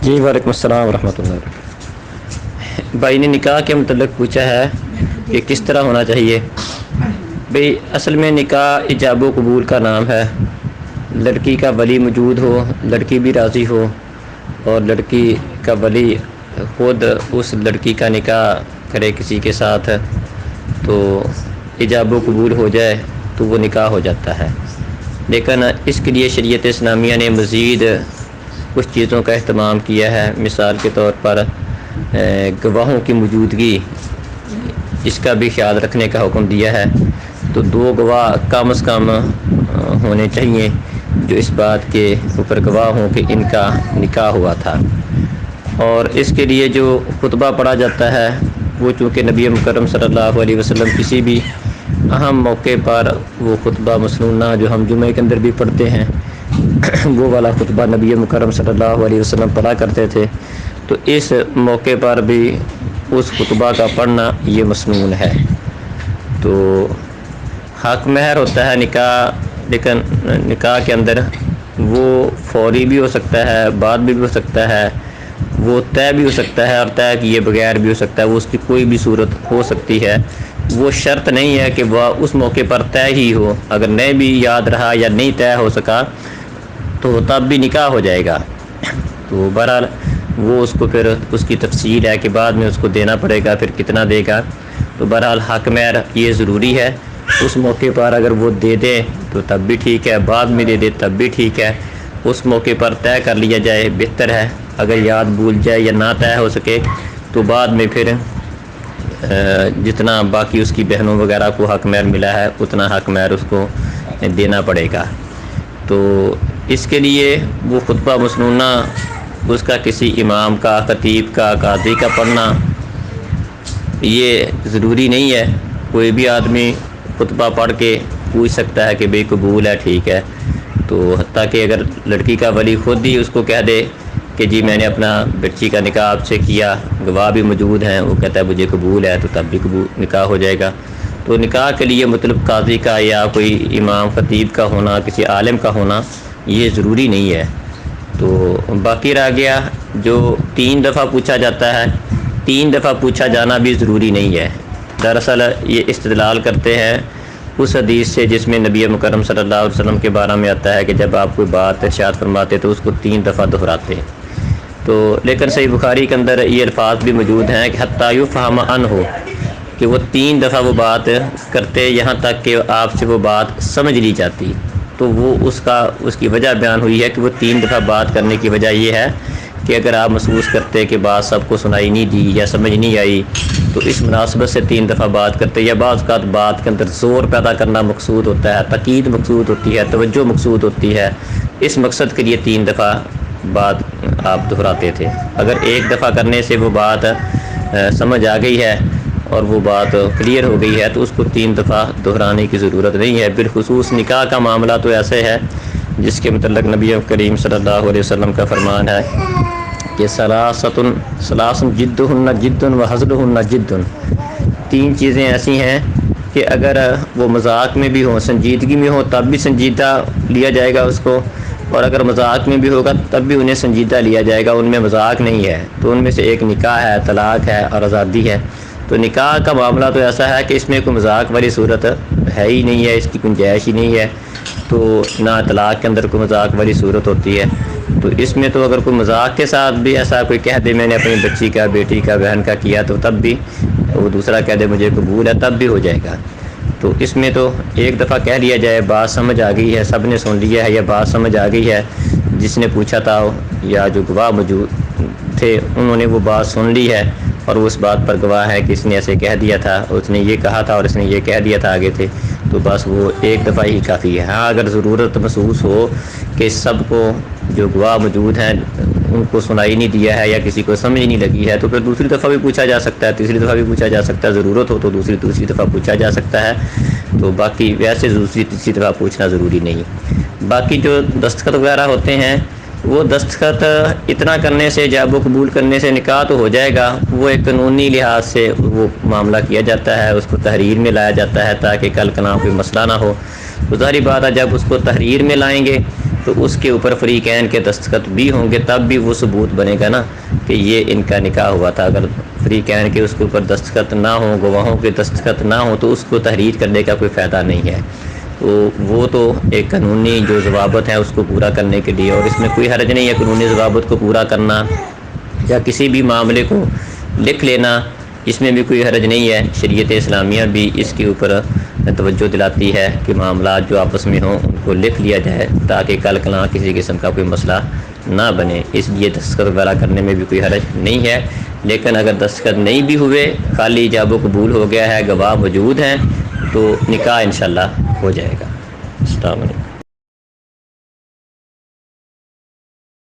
جی وعلیکم السلام ورحمۃ اللہ۔ بھائی نے نکاح کے متعلق پوچھا ہے کہ کس طرح ہونا چاہیے۔ بھئی اصل میں نکاح ایجاب و قبول کا نام ہے۔ لڑکی کا ولی موجود ہو، لڑکی بھی راضی ہو اور لڑکی کا ولی خود اس لڑکی کا نکاح کرے کسی کے ساتھ تو ایجاب و قبول ہو جائے تو وہ نکاح ہو جاتا ہے۔ لیکن اس کے لیے شریعت اسلامیہ نے مزید کچھ چیزوں کا اہتمام کیا ہے۔ مثال کے طور پر گواہوں کی موجودگی، اس کا بھی خیال رکھنے کا حکم دیا ہے۔ تو 2 گواہ کم از کم ہونے چاہیے جو اس بات کے اوپر گواہ ہوں کہ ان کا نکاح ہوا تھا۔ اور اس کے لیے جو خطبہ پڑھا جاتا ہے وہ چونکہ نبی مکرم صلی اللہ علیہ وسلم کسی بھی اہم موقع پر وہ خطبہ مسنونہ جو ہم جمعے کے اندر بھی پڑھتے ہیں وہ والا خطبہ نبی مکرم صلی اللہ علیہ وسلم پڑھا کرتے تھے، تو اس موقع پر بھی اس خطبہ کا پڑھنا یہ مسنون ہے۔ تو حق مہر ہوتا ہے نکاح، لیکن نکاح کے اندر وہ فوری بھی ہو سکتا ہے، بعد بھی ہو سکتا ہے، وہ طے بھی ہو سکتا ہے اور طے کیے بغیر بھی ہو سکتا ہے، وہ اس کی کوئی بھی صورت ہو سکتی ہے۔ وہ شرط نہیں ہے کہ وہ اس موقع پر طے ہی ہو، اگر نہیں بھی یاد رہا یا نہیں طے ہو سکا تو تب بھی نکاح ہو جائے گا۔ تو بہرحال وہ اس کو پھر اس کی تفصیل ہے کہ بعد میں اس کو دینا پڑے گا، پھر کتنا دے گا۔ تو بہرحال حق مہر یہ ضروری ہے۔ اس موقع پر اگر وہ دے دے تو تب بھی ٹھیک ہے، بعد میں دے دے تب بھی ٹھیک ہے۔ اس موقع پر طے کر لیا جائے بہتر ہے۔ اگر یاد بھول جائے یا نہ طے ہو سکے تو بعد میں پھر جتنا باقی اس کی بہنوں وغیرہ کو حق مہر ملا ہے اتنا حق مہر اس کو دینا پڑے گا۔ تو اس کے لیے وہ خطبہ مسنونہ اس کا کسی امام کا، خطیب کا، قاضی کا پڑھنا یہ ضروری نہیں ہے۔ کوئی بھی آدمی خطبہ پڑھ کے پوچھ سکتا ہے کہ بھئی قبول ہے، ٹھیک ہے۔ تو حتیٰ کہ اگر لڑکی کا ولی خود ہی اس کو کہہ دے کہ جی میں نے اپنا بچی کا نکاح آپ سے کیا، گواہ بھی موجود ہیں، وہ کہتا ہے مجھے قبول ہے، تو تب بھی نکاح ہو جائے گا۔ تو نکاح کے لیے مطلب قاضی کا یا کوئی امام خطیب کا ہونا، کسی عالم کا ہونا یہ ضروری نہیں ہے۔ تو باقی رہ گیا جو 3 دفعہ پوچھا جاتا ہے، 3 دفعہ پوچھا جانا بھی ضروری نہیں ہے۔ دراصل یہ استدلال کرتے ہیں اس حدیث سے جس میں نبی مکرم صلی اللہ علیہ وسلم کے بارے میں آتا ہے کہ جب آپ کوئی بات ارشاد فرماتے تو اس کو 3 دفعہ دہراتے ہیں۔ تو لیکن صحیح بخاری کے اندر یہ الفاظ بھی موجود ہیں کہ حتیٰ یفہم عنہ، کہ وہ 3 دفعہ وہ بات کرتے یہاں تک کہ آپ سے وہ بات سمجھ لی جاتی۔ تو وہ اس کی وجہ بیان ہوئی ہے کہ وہ 3 دفعہ بات کرنے کی وجہ یہ ہے کہ اگر آپ محسوس کرتے کہ بات سب کو سنائی نہیں دی یا سمجھ نہیں آئی تو اس مناسبت سے 3 دفعہ بات کرتے، یا بعض اوقات بات کے اندر زور پیدا کرنا مقصود ہوتا ہے، تاکید مقصود ہوتی ہے، توجہ مقصود ہوتی ہے، اس مقصد کے لیے 3 دفعہ بات آپ دہراتے تھے۔ اگر 1 دفعہ کرنے سے وہ بات سمجھ آ گئی ہے اور وہ بات کلیئر ہو گئی ہے تو اس کو 3 دفعہ دہرانے کی ضرورت نہیں ہے۔ بالخصوص نکاح کا معاملہ تو ایسے ہے جس کے متعلق نبی کریم صلی اللہ علیہ وسلم کا فرمان ہے کہ ثلاث جدہن جد و ہزلہن جد۔ 3 چیزیں ایسی ہیں کہ اگر وہ مذاق میں بھی ہوں، سنجیدگی میں ہوں تب بھی سنجیدہ لیا جائے گا اس کو، اور اگر مذاق میں بھی ہوگا تب بھی انہیں سنجیدہ لیا جائے گا، ان میں مذاق نہیں ہے۔ تو ان میں سے ایک نکاح ہے، طلاق ہے اور آزادی ہے۔ تو نکاح کا معاملہ تو ایسا ہے کہ اس میں کوئی مذاق والی صورت ہے ہی نہیں ہے، اس کی گنجائش ہی نہیں ہے۔ تو نہ طلاق کے اندر کوئی مذاق والی صورت ہوتی ہے۔ تو اس میں تو اگر کوئی مذاق کے ساتھ بھی ایسا کوئی کہہ دے میں نے اپنی بچی کا، بیٹی کا، بہن کا کیا، تو تب بھی وہ دوسرا کہہ دے مجھے قبول ہے، تب بھی ہو جائے گا۔ تو اس میں تو 1 دفعہ کہہ لیا جائے، بات سمجھ آ گئی ہے، سب نے سن لیا ہے، یا بات سمجھ آ گئی ہے، جس نے پوچھا تھا یا جو گواہ موجود تھے انہوں نے وہ بات سن لی ہے اور وہ اس بات پر گواہ ہے کہ اس نے ایسے کہہ دیا تھا، اس نے یہ کہا تھا اور اس نے یہ کہہ دیا تھا آگے تھے، تو بس وہ 1 دفعہ ہی کافی ہے۔ ہاں اگر ضرورت محسوس ہو کہ سب کو جو گواہ موجود ہیں ان کو سنائی نہیں دیا ہے یا کسی کو سمجھ نہیں لگی ہے تو پھر دوسری دفعہ بھی پوچھا جا سکتا ہے، تیسری دفعہ بھی پوچھا جا سکتا ہے، ضرورت ہو تو دوسری دفعہ پوچھا جا سکتا ہے۔ تو باقی ویسے دوسری تیسری دفعہ پوچھنا ضروری نہیں۔ باقی جو دستخط وغیرہ ہوتے ہیں وہ دستخط اتنا کرنے سے، ایجاب و قبول کرنے سے نکاح تو ہو جائے گا، وہ ایک قانونی لحاظ سے وہ معاملہ کیا جاتا ہے، اس کو تحریر میں لایا جاتا ہے تاکہ کل کا کوئی مسئلہ نہ ہو۔ تو ظاہری بات ہے جب اس کو تحریر میں لائیں گے تو اس کے اوپر فریقین کے دستخط بھی ہوں گے، تب بھی وہ ثبوت بنے گا نا کہ یہ ان کا نکاح ہوا تھا۔ اگر فریقین کے اس کے اوپر دستخط نہ ہوں، گواہوں کے دستخط نہ ہوں، تو اس کو تحریر کرنے کا کوئی فائدہ نہیں ہے۔ تو وہ تو ایک قانونی جو ضوابط ہیں اس کو پورا کرنے کے لیے، اور اس میں کوئی حرج نہیں ہے قانونی ضوابط کو پورا کرنا یا کسی بھی معاملے کو لکھ لینا، اس میں بھی کوئی حرج نہیں ہے۔ شریعت اسلامیہ بھی اس کے اوپر توجہ دلاتی ہے کہ معاملات جو آپس میں ہوں ان کو لکھ لیا جائے تاکہ کل کلاں کسی قسم کا کوئی مسئلہ نہ بنے، اس لیے دستخط وغیرہ کرنے میں بھی کوئی حرج نہیں ہے۔ لیکن اگر دستخط نہیں بھی ہوئے، خالی ایجاب و قبول ہو گیا ہے، گواہ موجود ہیں، تو نکاح انشاءاللہ ہو جائے گا۔ السلام علیکم۔